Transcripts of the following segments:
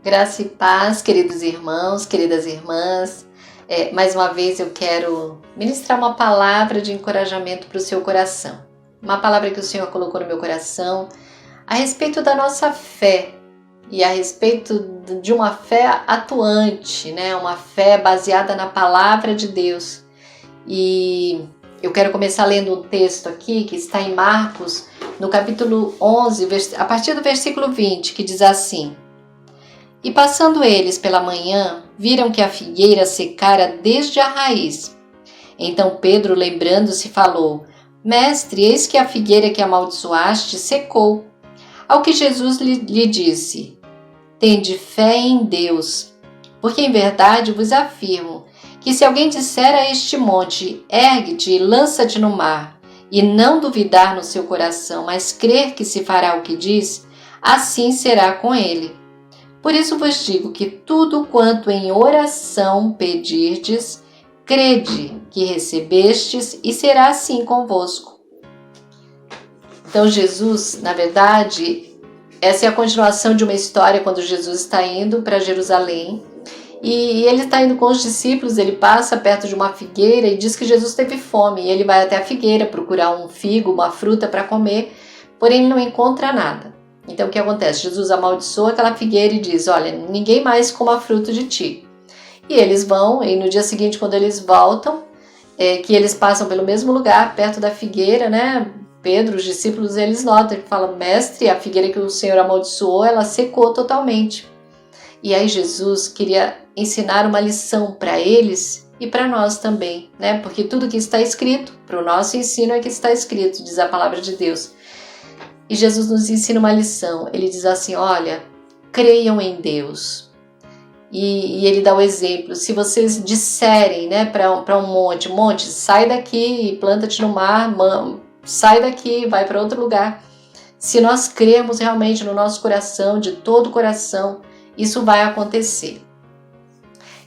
Graça e paz, queridos irmãos, queridas irmãs. Mais uma vez eu quero ministrar uma palavra de encorajamento para o seu coração. Uma palavra que o Senhor colocou no meu coração a respeito da nossa fé e a respeito de uma fé atuante, né? Uma fé baseada na palavra de Deus. E eu quero começar lendo um texto aqui que está em Marcos, no capítulo 11, a partir do versículo 20, que diz assim: E passando eles pela manhã, viram que a figueira secara desde a raiz. Então Pedro, lembrando-se, falou: Mestre, eis que a figueira que amaldiçoaste secou. Ao que Jesus lhe disse: Tende fé em Deus, porque em verdade vos afirmo que se alguém disser a este monte, ergue-te e lança-te no mar, e não duvidar no seu coração, mas crer que se fará o que diz, assim será com ele. Por isso vos digo que tudo quanto em oração pedirdes, crede que recebestes e será assim convosco. Então Jesus, na verdade, essa é a continuação de uma história quando Jesus está indo para Jerusalém e ele está indo com os discípulos, ele passa perto de uma figueira e diz que Jesus teve fome e ele vai até a figueira procurar um figo, uma fruta para comer, porém ele não encontra nada. Então o que acontece? Jesus amaldiçoa aquela figueira e diz: olha, ninguém mais coma fruto de ti. E eles vão, e no dia seguinte, quando eles voltam, que eles passam pelo mesmo lugar, perto da figueira, né? Pedro, os discípulos, eles notam, ele fala: mestre, a figueira que o Senhor amaldiçoou, ela secou totalmente. E aí Jesus queria ensinar uma lição para eles e para nós também, né? Porque tudo que está escrito, para o nosso ensino é que está escrito, diz a palavra de Deus. E Jesus nos ensina uma lição, ele diz assim: olha, creiam em Deus. E ele dá o exemplo: se vocês disserem, né, para um monte, sai daqui e planta-te no mar, sai daqui, vai para outro lugar. Se nós cremos realmente no nosso coração, de todo o coração, isso vai acontecer.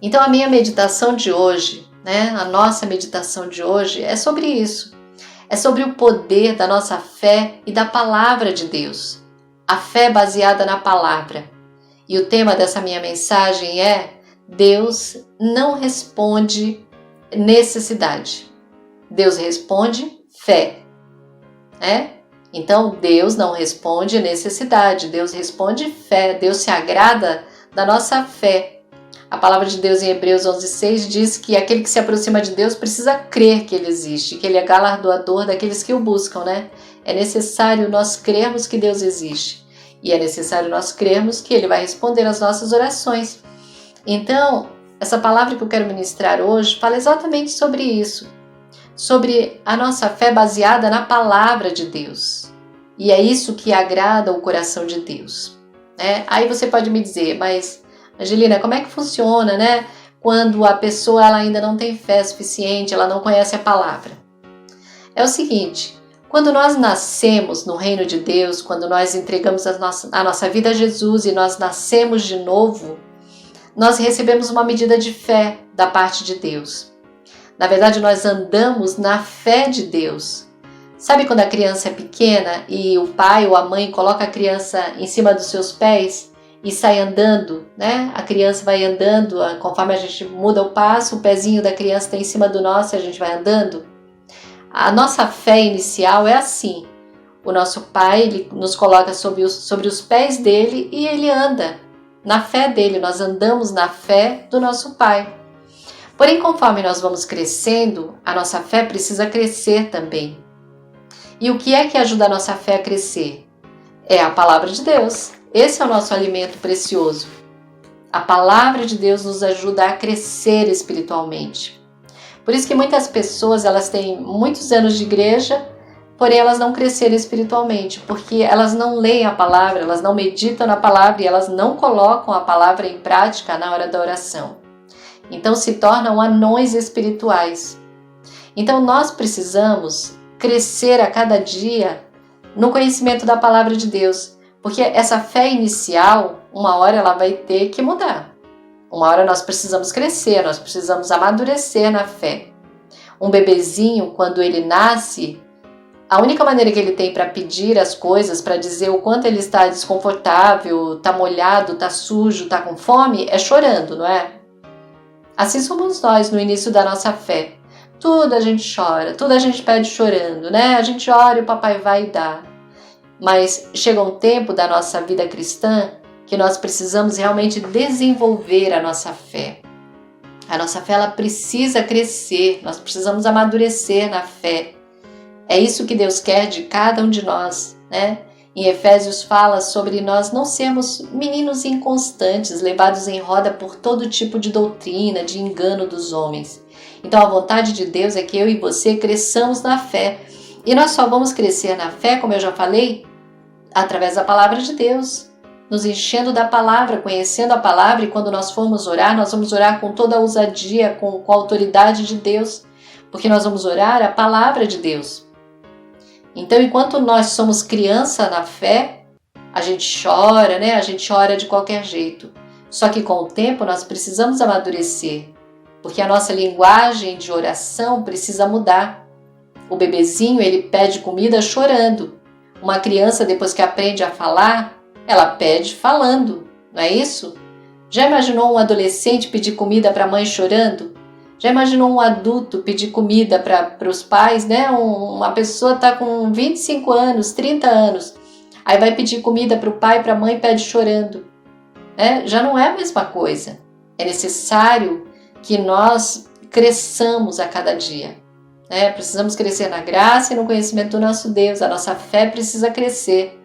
Então a minha meditação de hoje, né, a nossa meditação de hoje é sobre isso. É sobre o poder da nossa fé e da palavra de Deus. A fé baseada na palavra. E o tema dessa minha mensagem é: Deus não responde necessidade. Deus responde fé. Então Deus não responde necessidade, Deus responde fé. Deus se agrada da nossa fé. A palavra de Deus em Hebreus 11:6 diz que aquele que se aproxima de Deus precisa crer que Ele existe, que Ele é galardoador daqueles que o buscam, né? É necessário nós crermos que Deus existe e é necessário nós crermos que Ele vai responder às nossas orações. Então, essa palavra que eu quero ministrar hoje fala exatamente sobre isso, sobre a nossa fé baseada na palavra de Deus. E é isso que agrada o coração de Deus, né? Aí você pode me dizer: mas Angelina, como é que funciona, né? Quando a pessoa ela ainda não tem fé suficiente, ela não conhece a palavra. É o seguinte: quando nós nascemos no reino de Deus, quando nós entregamos a nossa vida a Jesus e nós nascemos de novo, nós recebemos uma medida de fé da parte de Deus. Na verdade, nós andamos na fé de Deus. Sabe quando a criança é pequena e o pai ou a mãe coloca a criança em cima dos seus pés e sai andando, né? A criança vai andando, conforme a gente muda o passo, o pezinho da criança está em cima do nosso e a gente vai andando. A nossa fé inicial é assim. O nosso pai, ele nos coloca sobre os pés dele e ele anda na fé dele. Nós andamos na fé do nosso pai. Porém, conforme nós vamos crescendo, a nossa fé precisa crescer também. E o que é que ajuda a nossa fé a crescer? É a palavra de Deus. Esse é o nosso alimento precioso. A palavra de Deus nos ajuda a crescer espiritualmente. Por isso que muitas pessoas elas têm muitos anos de igreja, porém elas não cresceram espiritualmente, porque elas não leem a palavra, elas não meditam na palavra e elas não colocam a palavra em prática na hora da oração. Então se tornam anões espirituais. Então nós precisamos crescer a cada dia no conhecimento da palavra de Deus, porque essa fé inicial, uma hora ela vai ter que mudar. Uma hora nós precisamos crescer, nós precisamos amadurecer na fé. Um bebezinho, quando ele nasce, A única maneira que ele tem para pedir as coisas, para dizer o quanto ele está desconfortável, está molhado, está sujo, está com fome, é chorando, não é? Assim somos nós no início da nossa fé. Tudo a gente chora, tudo a gente pede chorando, né? A gente ora e o papai vai e dá. Mas chega um tempo da nossa vida cristã que nós precisamos realmente desenvolver a nossa fé. A nossa fé ela precisa crescer, nós precisamos amadurecer na fé. É isso que Deus quer de cada um de nós, né? Em Efésios fala sobre nós não sermos meninos inconstantes, levados em roda por todo tipo de doutrina, de engano dos homens. Então a vontade de Deus é que eu e você cresçamos na fé. E nós só vamos crescer na fé, como eu já falei, através da palavra de Deus. Nos enchendo da palavra, conhecendo a palavra, e quando nós formos orar, nós vamos orar com toda a ousadia, com a autoridade de Deus, porque nós vamos orar a palavra de Deus. Então, enquanto nós somos criança na fé, a gente chora, né? A gente chora de qualquer jeito. Só que com o tempo nós precisamos amadurecer, porque a nossa linguagem de oração precisa mudar. O bebezinho, ele pede comida chorando. Uma criança, depois que aprende a falar, ela pede falando, não é isso? Já imaginou um adolescente pedir comida para a mãe chorando? Já imaginou um adulto pedir comida para os pais, né? Uma pessoa está com 25 anos, 30 anos, aí vai pedir comida para o pai, para a mãe, pede chorando. Né? Já não é a mesma coisa. É necessário que nós cresçamos a cada dia. Né? Precisamos crescer na graça e no conhecimento do nosso Deus. A nossa fé precisa crescer.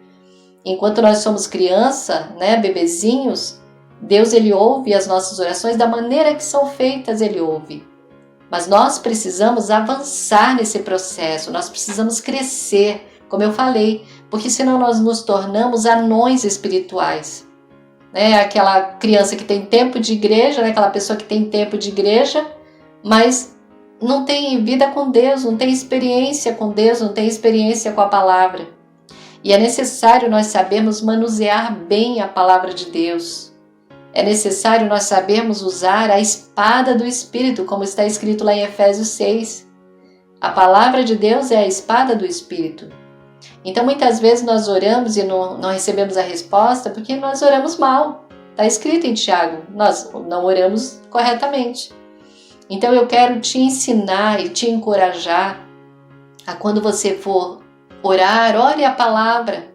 Enquanto nós somos criança, né, bebezinhos, Deus ele ouve as nossas orações da maneira que são feitas, ele ouve. Mas nós precisamos avançar nesse processo, nós precisamos crescer, como eu falei, porque senão nós nos tornamos anões espirituais. Né? Aquela criança que tem tempo de igreja, né? Aquela pessoa que tem tempo de igreja, mas não tem vida com Deus, não tem experiência com Deus, não tem experiência com a palavra. E é necessário nós sabermos manusear bem a palavra de Deus. É necessário nós sabermos usar a espada do Espírito, como está escrito lá em Efésios 6. A palavra de Deus é a espada do Espírito. Então muitas vezes nós oramos e não recebemos a resposta porque nós oramos mal. Está escrito em Tiago, nós não oramos corretamente. Então eu quero te ensinar e te encorajar a quando você for orar, ore a palavra.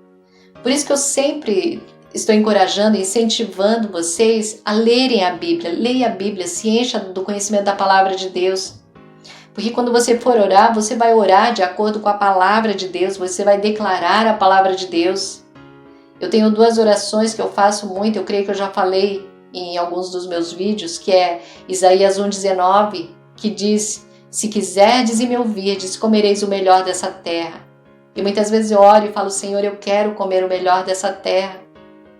Por isso que eu sempre estou encorajando e incentivando vocês a lerem a Bíblia. Leia a Bíblia, se encha do conhecimento da palavra de Deus. Porque quando você for orar, você vai orar de acordo com a palavra de Deus, você vai declarar a palavra de Deus. Eu tenho 2 orações que eu faço muito, eu creio que eu já falei em alguns dos meus vídeos, que é Isaías 1,19, que diz: se quiserdes e me ouvirdes, comereis o melhor dessa terra. E muitas vezes eu oro e falo: Senhor, eu quero comer o melhor dessa terra.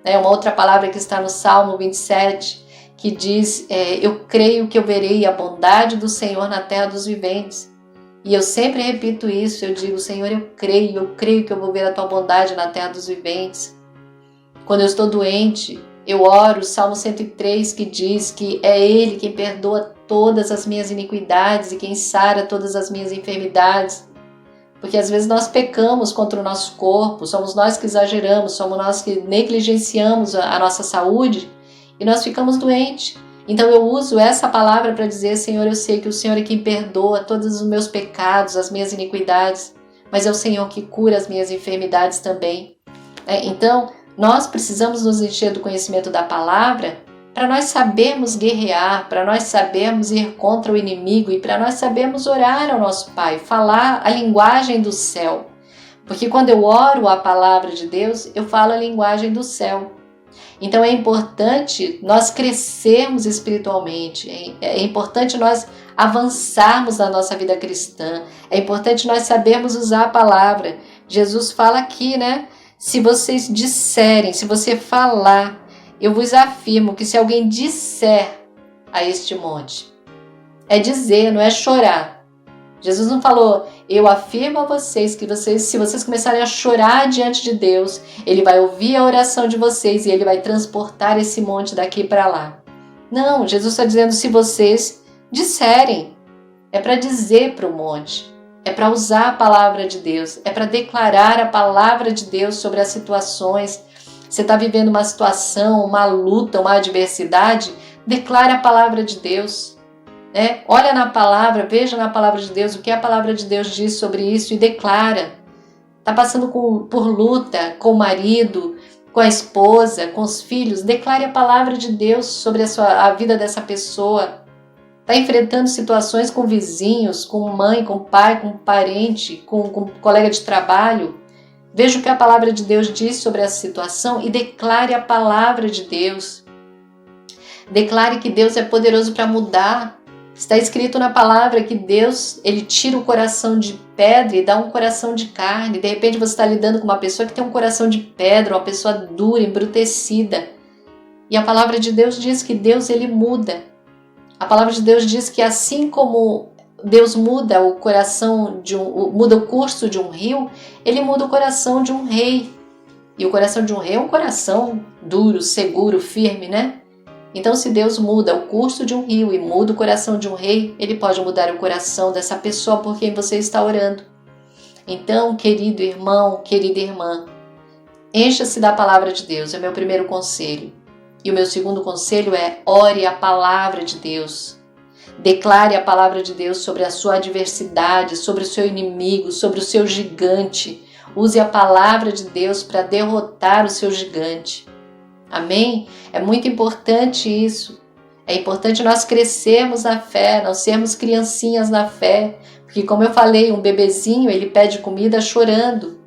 Uma outra palavra que está no Salmo 27, que diz: eu creio que eu verei a bondade do Senhor na terra dos viventes. E eu sempre repito isso, eu digo: Senhor, eu creio que eu vou ver a tua bondade na terra dos viventes. Quando eu estou doente, eu oro o Salmo 103, que diz que é Ele quem perdoa todas as minhas iniquidades e quem sara todas as minhas enfermidades. Porque às vezes nós pecamos contra o nosso corpo, somos nós que exageramos, somos nós que negligenciamos a nossa saúde e nós ficamos doentes. Então eu uso essa palavra para dizer: Senhor, eu sei que o Senhor é quem perdoa todos os meus pecados, as minhas iniquidades, mas é o Senhor que cura as minhas enfermidades também. Então nós precisamos nos encher do conhecimento da palavra para nós sabermos guerrear, para nós sabermos ir contra o inimigo e para nós sabermos orar ao nosso Pai, falar a linguagem do céu. Porque quando eu oro a palavra de Deus, eu falo a linguagem do céu. Então é importante nós crescermos espiritualmente, é importante nós avançarmos na nossa vida cristã, é importante nós sabermos usar a palavra. Jesus fala aqui, né? Se vocês disserem, se você falar, eu vos afirmo que se alguém disser a este monte, é dizer, não é chorar. Jesus não falou: eu afirmo a vocês que se vocês começarem a chorar diante de Deus, Ele vai ouvir a oração de vocês e Ele vai transportar esse monte daqui para lá. Não, Jesus está dizendo: se vocês disserem, é para dizer para o monte. é para usar a palavra de Deus, é para declarar a palavra de Deus sobre as situações. Você está vivendo uma situação, uma luta, uma adversidade, declare a palavra de Deus. Olha na palavra, veja na palavra de Deus o que a palavra de Deus diz sobre isso e declara. Está passando por luta com o marido, com a esposa, com os filhos, declare a palavra de Deus sobre a vida dessa pessoa. Está enfrentando situações com vizinhos, com mãe, com pai, com parente, com colega de trabalho. Veja o que a palavra de Deus diz sobre essa situação e declare a palavra de Deus. Declare que Deus é poderoso para mudar. Está escrito na palavra que Deus, Ele tira o coração de pedra e dá um coração de carne. De repente você está lidando com uma pessoa que tem um coração de pedra, uma pessoa dura, embrutecida. E a palavra de Deus diz que Deus, Ele muda. A palavra de Deus diz que assim como Deus muda o coração muda o curso de um rio, Ele muda o coração de um rei. E o coração de um rei é um coração duro, seguro, firme, né? Então, se Deus muda o curso de um rio e muda o coração de um rei, Ele pode mudar o coração dessa pessoa por quem você está orando. Então, querido irmão, querida irmã, encha-se da palavra de Deus, é o meu primeiro conselho. E o meu segundo conselho é: ore a palavra de Deus. Declare a palavra de Deus sobre a sua adversidade, sobre o seu inimigo, sobre o seu gigante. Use a palavra de Deus para derrotar o seu gigante. Amém? É muito importante isso. É importante nós crescermos na fé, nós sermos criancinhas na fé. Porque, como eu falei, um bebezinho, ele pede comida chorando.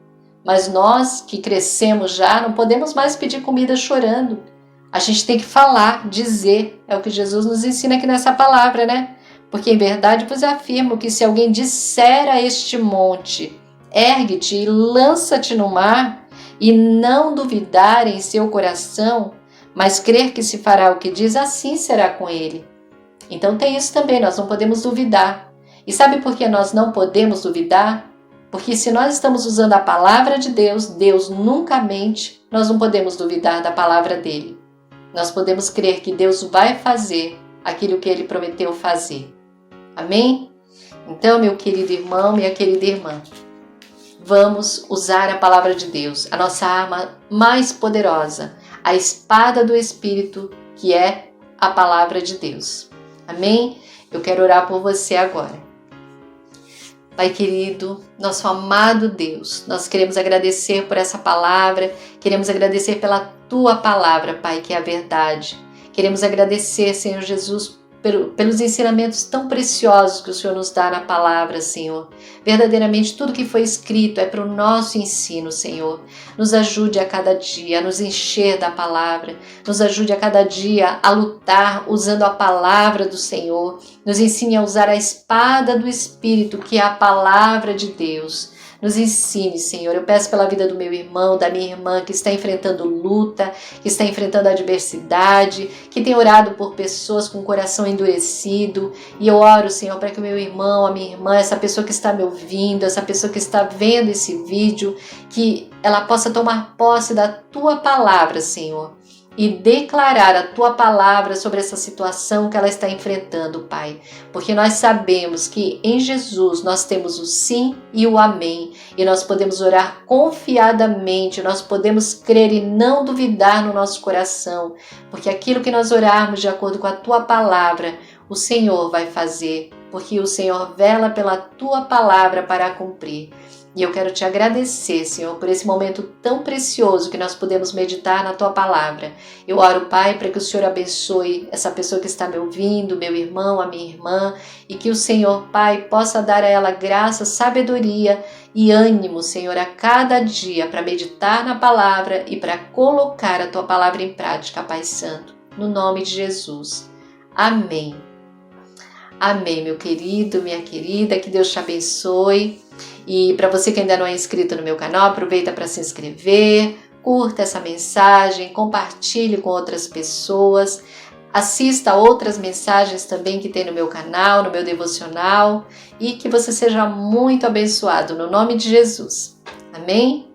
Mas nós que crescemos já, não podemos mais pedir comida chorando. A gente tem que falar, dizer. É o que Jesus nos ensina aqui nessa palavra, né? Porque em verdade vos afirmo que se alguém disser a este monte, ergue-te e lança-te no mar, e não duvidar em seu coração, mas crer que se fará o que diz, assim será com ele. Então tem isso também, nós não podemos duvidar. E sabe por que nós não podemos duvidar? Porque se nós estamos usando a palavra de Deus, Deus nunca mente, nós não podemos duvidar da palavra dele. Nós podemos crer que Deus vai fazer aquilo que Ele prometeu fazer. Amém? Então, meu querido irmão, minha querida irmã, vamos usar a palavra de Deus, a nossa arma mais poderosa, a espada do Espírito, que é a palavra de Deus. Amém? Eu quero orar por você agora. Pai querido, nosso amado Deus, nós queremos agradecer por essa palavra, queremos agradecer pela Tua palavra, Pai, que é a verdade. Queremos agradecer, Senhor Jesus, pelos ensinamentos tão preciosos que o Senhor nos dá na palavra, Senhor. Verdadeiramente, tudo que foi escrito é para o nosso ensino, Senhor. Nos ajude a cada dia a nos encher da palavra, nos ajude a cada dia a lutar usando a palavra do Senhor. Nos ensine a usar a espada do Espírito, que é a palavra de Deus. Nos ensine, Senhor. Eu peço pela vida do meu irmão, da minha irmã, que está enfrentando luta, que está enfrentando adversidade, que tem orado por pessoas com o coração endurecido. E eu oro, Senhor, para que o meu irmão, a minha irmã, essa pessoa que está me ouvindo, essa pessoa que está vendo esse vídeo, que ela possa tomar posse da Tua palavra, Senhor, e declarar a Tua palavra sobre essa situação que ela está enfrentando, Pai. Porque nós sabemos que em Jesus nós temos o sim e o amém. E nós podemos orar confiadamente, nós podemos crer e não duvidar no nosso coração. Porque aquilo que nós orarmos de acordo com a Tua palavra, o Senhor vai fazer. Porque o Senhor vela pela Tua palavra para cumprir. E eu quero Te agradecer, Senhor, por esse momento tão precioso que nós podemos meditar na Tua palavra. Eu oro, Pai, para que o Senhor abençoe essa pessoa que está me ouvindo, meu irmão, a minha irmã, e que o Senhor, Pai, possa dar a ela graça, sabedoria e ânimo, Senhor, a cada dia para meditar na palavra e para colocar a Tua palavra em prática, Pai Santo. No nome de Jesus. Amém. Amém, meu querido, minha querida, que Deus te abençoe. E para você que ainda não é inscrito no meu canal, aproveita para se inscrever, curta essa mensagem, compartilhe com outras pessoas, assista a outras mensagens também que tem no meu canal, no meu devocional, e que você seja muito abençoado no nome de Jesus. Amém?